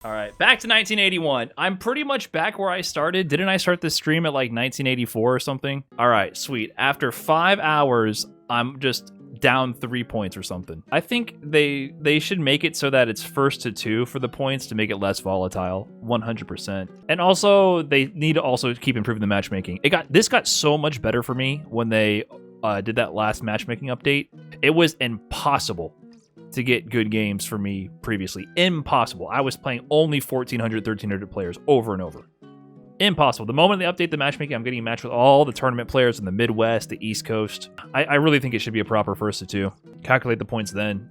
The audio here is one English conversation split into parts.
All right, back to 1981. I'm pretty much back where I started. Didn't I start this stream at like 1984 or something? All right, sweet. After 5 hours, I'm just down 3 points or something. I think they should make it so that it's first to 2 for the points to make it less volatile, 100%. And also, they need to also keep improving the matchmaking. This got so much better for me when they did that last matchmaking update. It was impossible to get good games for me previously. Impossible. I was playing only 1,400, 1,300 players over and over. Impossible. The moment they update the matchmaking, I'm getting a match with all the tournament players in the Midwest, the East Coast. I really think it should be a proper first to 2. Calculate the points then.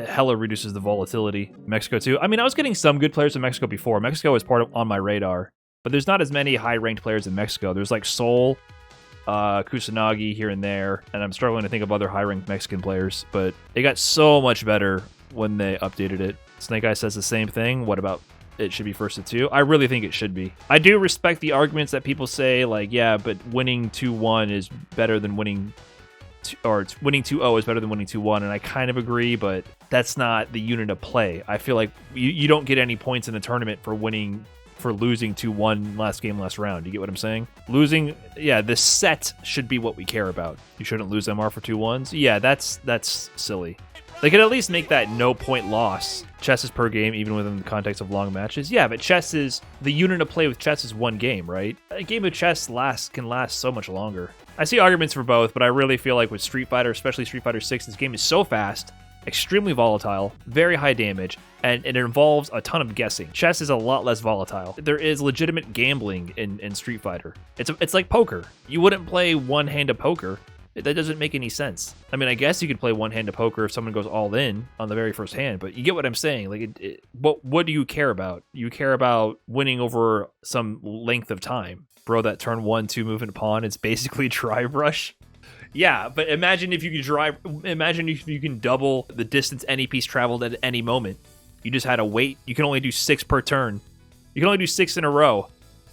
Hella reduces the volatility. Mexico too. I mean, I was getting some good players in Mexico before. Mexico was on my radar, but there's not as many high-ranked players in Mexico. There's like Sol, Kusanagi here and there, and I'm struggling to think of other high-ranked Mexican players, but it got so much better when they updated it. Snake Eye says the same thing. What about it should be first to 2? I really think it should be. I do respect the arguments that people say, like, yeah, but winning 2-1 is better than winning, or winning 2-0 is better than winning 2-1, and I kind of agree, but that's not the unit of play. I feel like you don't get any points in a tournament for losing 2-1 last game, last round. You get what I'm saying? Losing, yeah, the set should be what we care about. You shouldn't lose MR for 2-1s. Yeah, that's silly. They could at least make that no point loss. Chess is per game, even within the context of long matches. Yeah, but the unit of play with chess is one game, right? A game of chess can last so much longer. I see arguments for both, but I really feel like with Street Fighter, especially Street Fighter 6, this game is so fast, extremely volatile, very high damage, and it involves a ton of guessing. Chess is a lot less volatile. There is legitimate gambling in Street Fighter. It's like poker. You wouldn't play one hand of poker. That doesn't make any sense. I mean, I guess you could play one hand of poker if someone goes all in on the very first hand, but you get what I'm saying. Like, what do you care about? You care about winning over some length of time. Bro, that turn 1-2 movement pawn is basically drive rush. Yeah, but imagine if you can double the distance any piece traveled at any moment. You just had to wait. You can only do 6 per turn. You can only do 6 in a row.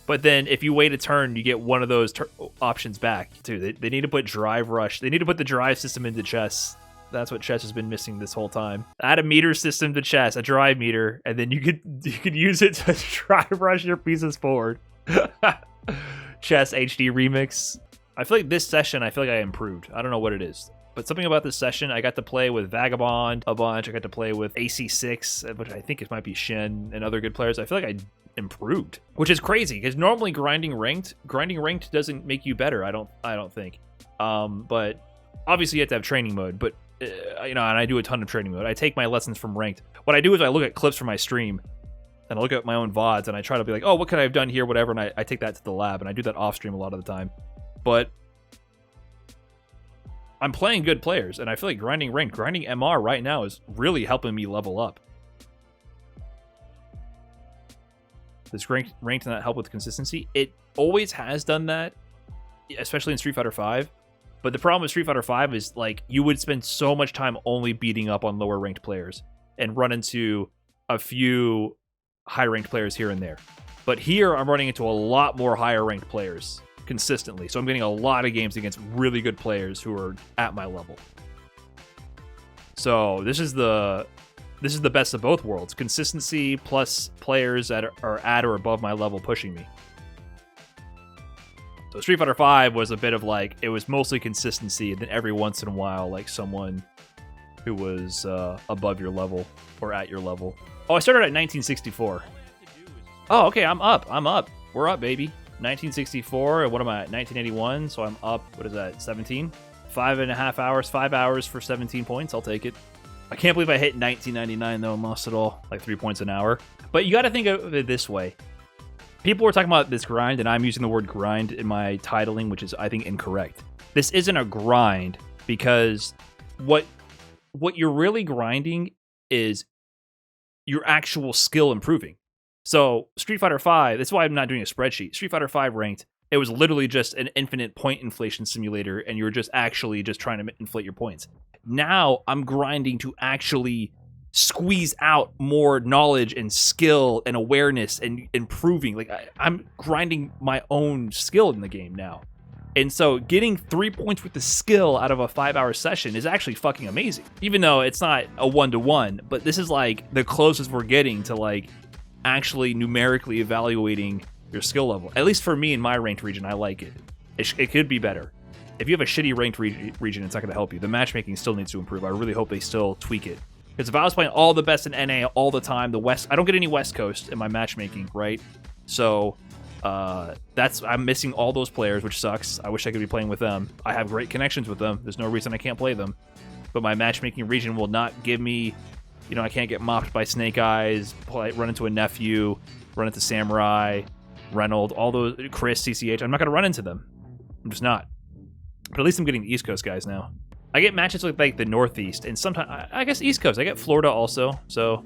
But then if you wait a turn, you get one of those options back. Dude, they need to put drive rush. They need to put the drive system into chess. That's what chess has been missing this whole time. Add a meter system to chess, a drive meter, and then you could use it to drive rush your pieces forward. Chess HD remix. I feel like this session, I improved. I don't know what it is, but something about this session, I got to play with Vagabond a bunch. I got to play with AC6, which I think it might be Shen and other good players. I feel like I improved, which is crazy because normally grinding ranked doesn't make you better. I don't think. But obviously you have to have training mode. But and I do a ton of training mode. I take my lessons from ranked. What I do is I look at clips from my stream and I look at my own VODs and I try to be like, oh, what could I have done here, whatever, and I take that to the lab and I do that off stream a lot of the time. But I'm playing good players, and I feel like grinding MR right now is really helping me level up. Does ranked not help with consistency? It always has done that, especially in Street Fighter V. But the problem with Street Fighter V is, like, you would spend so much time only beating up on lower ranked players and run into a few high ranked players here and there. But here I'm running into a lot more higher ranked players consistently. So I'm getting a lot of games against really good players who are at my level. So this is the best of both worlds. Consistency plus players that are at or above my level pushing me. So Street Fighter V was a bit of like, it was mostly consistency, and then every once in a while, like someone who was above your level or at your level. Oh, I started at 1964. Oh, okay, I'm up. We're up, baby. 1964, and what am I at? 1981, so I'm up, what is that, 17? 5.5 hours, 5 hours for 17 points. I'll take it. I can't believe I hit 1999, though, most at all. Like 3 points an hour. But you got to think of it this way. People were talking about this grind, and I'm using the word grind in my titling, which is, I think, incorrect. This isn't a grind, because what you're really grinding is your actual skill improving. So Street Fighter V, that's why I'm not doing a spreadsheet. Street Fighter V ranked, it was literally just an infinite point inflation simulator, and you were just actually just trying to inflate your points. Now I'm grinding to actually squeeze out more knowledge and skill and awareness and improving. Like I'm grinding my own skill in the game now. And so getting 3 points with the skill out of a 5-hour session is actually fucking amazing. Even though it's not a 1-to-1, but this is like the closest we're getting to like actually numerically evaluating your skill level. At least for me in my ranked region, I like it. It could be better. If you have a shitty ranked region, it's not going to help you. The matchmaking still needs to improve. I really hope they still tweak it. Because if I was playing all the best in NA all the time, I don't get any West Coast in my matchmaking, right? So I'm missing all those players, which sucks. I wish I could be playing with them. I have great connections with them. There's no reason I can't play them. But my matchmaking region will not give me, I can't get mopped by Snake Eyes, run into a Nephew, run into Samurai, Reynold, all those, Chris, CCH. I'm not going to run into them. I'm just not. But at least I'm getting the East Coast guys now. I get matches with like the Northeast, and sometimes I guess East Coast. I get Florida also. So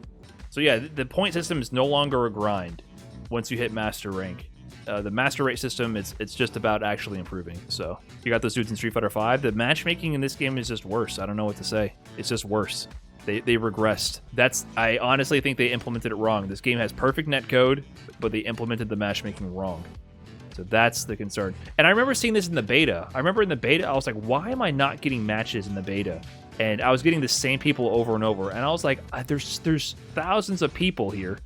yeah, the point system is no longer a grind once you hit master rank. The master rate system, it's just about actually improving. So you got those dudes in Street Fighter V. The matchmaking in this game is just worse. I don't know what to say. It's just worse. They regressed. I honestly think they implemented it wrong. This game has perfect netcode, but they implemented the matchmaking wrong. So that's the concern. And I remember seeing this in the beta. I remember in the beta, I was like, why am I not getting matches in the beta? And I was getting the same people over and over. And I was like, there's thousands of people here.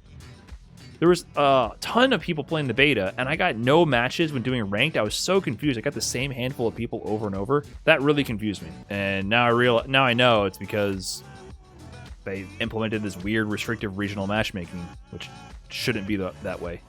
There was a ton of people playing the beta, and I got no matches when doing ranked. I was so confused. I got the same handful of people over and over. That really confused me. And now I know it's because they implemented this weird restrictive regional matchmaking, which shouldn't be that way.